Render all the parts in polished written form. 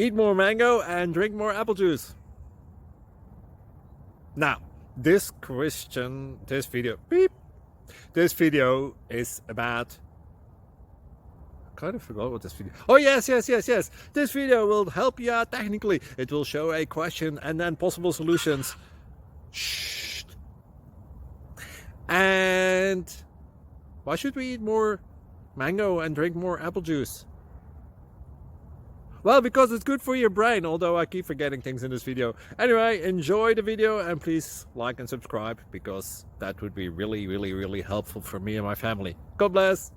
Eat more mango and drink more apple juice. Now, this video is about... I kind of forgot what this video... Oh, yes. This video will help you out technically. It will show a question and then possible solutions. Shh. And why should we eat more mango and drink more apple juice? Well, because it's good for your brain, although I keep forgetting things in this video. Anyway, enjoy the video and please like and subscribe, because that would be really helpful for me and my family. God bless!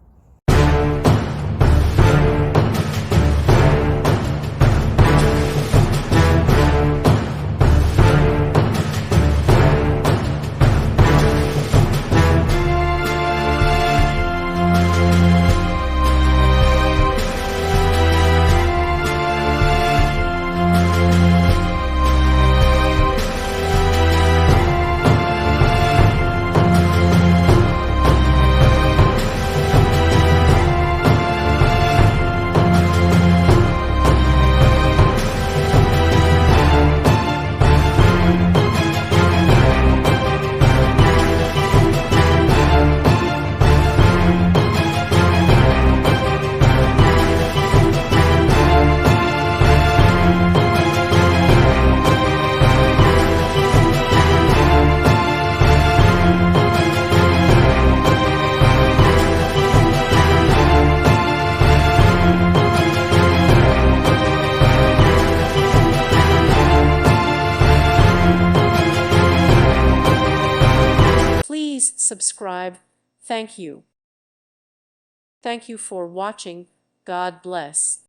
Please subscribe. Thank you. Thank you for watching. God bless.